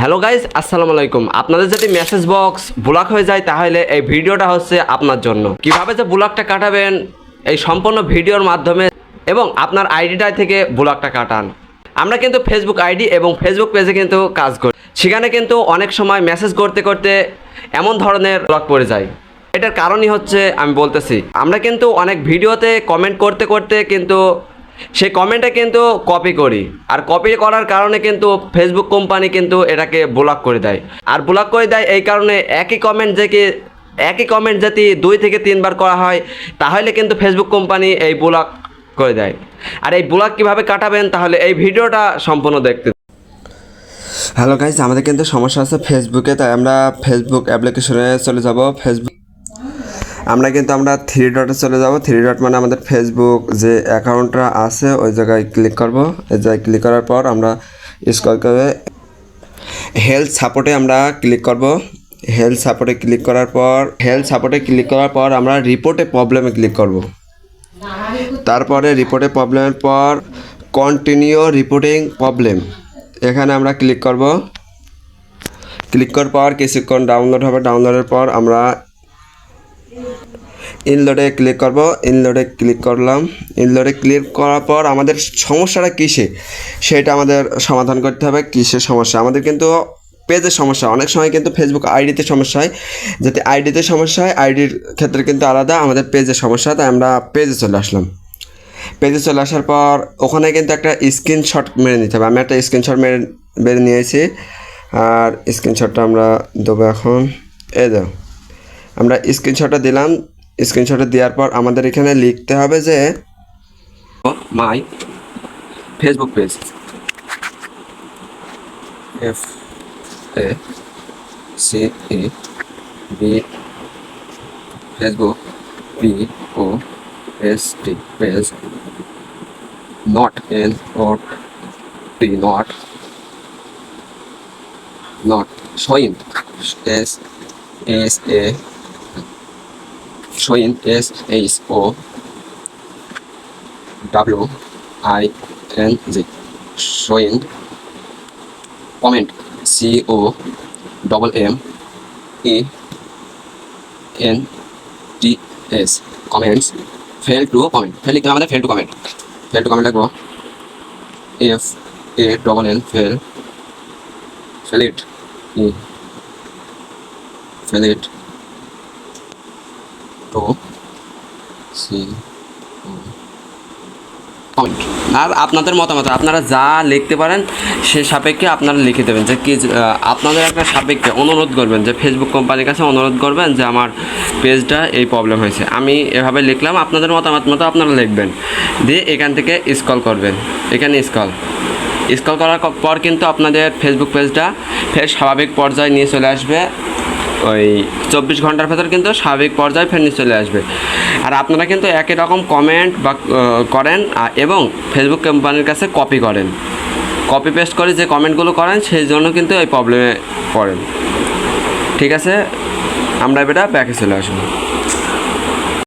Hello guys, আসসালামু আলাইকুম। আপনাদের যদি মেসেজ বক্স ব্লক হয়ে যায় তাহলে এই ভিডিওটা হচ্ছে আপনার জন্য। কিভাবে যে ব্লকটা কাটাবেন এই সম্পূর্ণ ভিডিওর মাধ্যমে এবং আপনার আইডিটা থেকে ব্লকটা কাটান। আমরা কিন্তু ফেসবুক আইডি এবং ফেসবুক পেজে কিন্তু কাজ করি, সেখানে কিন্তু অনেক সময় মেসেজ করতে করতে এমন ধরনের ব্লক পড়ে যায়। এটার কারণই হচ্ছে আমি বলতেছি, আমরা কিন্তু অনেক ভিডিওতে কমেন্ট করতে করতে কিন্তু সেই কমেন্টে কিন্তু কপি করি, আর কপি করার কারণে কিন্তু ফেসবুক কোম্পানি কিন্তু এটাকে ব্লক করে দেয়। আর ব্লক করে দেয় এই কারণে একই কমেন্ট যদি 2 থেকে 3 বার করা হয় তাহলে কিন্তু ফেসবুক কোম্পানি এই ব্লক করে দেয়। আর এই ব্লক কীভাবে কাটাবেন তাহলে এই ভিডিওটা সম্পূর্ণ দেখতে। হ্যালো গাইজ, আমাদের কিন্তু সমস্যা আছে ফেসবুকে, তাই আমরা ফেসবুক অ্যাপ্লিকেশনে চলে যাব। আমরা 3 ডটে চলে যাব। 3 ডট মানে আমাদের ফেসবুক যে অ্যাকাউন্টটা আছে ওই জায়গায় ক্লিক করব। এই জায়গায় ক্লিক করার পর আমরা স্ক্রল করে হেলথ সাপোর্টে আমরা ক্লিক করব। হেলথ সাপোর্টে ক্লিক করার পর আমরা রিপোর্টে প্রবলেমে ক্লিক করব। তারপরে রিপোর্টে প্রবলেমের পর কন্টিনিউ রিপোর্টিং প্রবলেম এখানে আমরা ক্লিক করব। ক্লিক করার পর কিছুক্ষণ ডাউনলোড হবে। ডাউনলোডের পর আমরা ইনলোডে ক্লিক করব। ইনলোডে ক্লিক করলাম। ইনলোডে ক্লিক করার পর আমাদের সমস্যাটা কিসে সেটা আমাদের সমাধান করতে হবে। কিসের সমস্যা? আমাদের কিন্তু পেজের সমস্যা। অনেক সময় কিন্তু ফেসবুক আইডিতে সমস্যা হয়। যাতে আইডিতে সমস্যা হয়, আইডির ক্ষেত্রে কিন্তু আলাদা, আমাদের পেজের সমস্যা। তাই আমরা পেজে চলে আসলাম। পেজে চলে আসার পর ওখানে কিন্তু একটা স্ক্রিনশট মেরে নিতে হবে। আমি একটা স্ক্রিনশট মেরে নিয়েছি, আর স্ক্রিনশটটা আমরা দেবো এখন। এই দাও, আমরা স্ক্রিনশটটা দিলাম। স্ক্রিনশটটা দেওয়ার পর আমাদের এখানে লিখতে হবে যে my Facebook page, FACE Facebook POST page, not showing showing showing comment COMMENTS comments fail to comment। fail লিখতে আমাদের fail to comment লিখবো। FALL fail it to see comment. আর আপনাদের মতামত আপনারা যা লিখতে পারেন সে সাপেক্ষে আপনারা লিখে দেবেন যে কি আপনাদের একটা সাপেক্ষে অনুরোধ করবেন, যে ফেসবুক কোম্পানির কাছে অনুরোধ করবেন যে আমার পেজটা এই প্রবলেম হয়েছে। আমি এভাবে লিখলাম, আপনাদের মতামত মতো আপনারা লিখবেন, দিয়ে এখান থেকে স্ক্রল করবেন। এখানে স্ক্রল করার পর কিন্তু আপনাদের ফেসবুক পেজটা ফের স্বাভাবিক পর্যায়ে নিয়ে চলে আসবে। ওই 24 ঘন্টার ভেতর কিন্তু স্বাভাবিক পর্যায়ে ফের নিয়ে চলে আসবে। আর আপনারা কিন্তু একই রকম কমেন্ট বা করেন এবং ফেসবুক কোম্পানির কাছে কপি পেস্ট করে যে কমেন্টগুলো করেন সেই জন্য কিন্তু এই প্রবলেমে পড়েন। ঠিক আছে, আমরা এটা ব্যাকে চলে আসবো।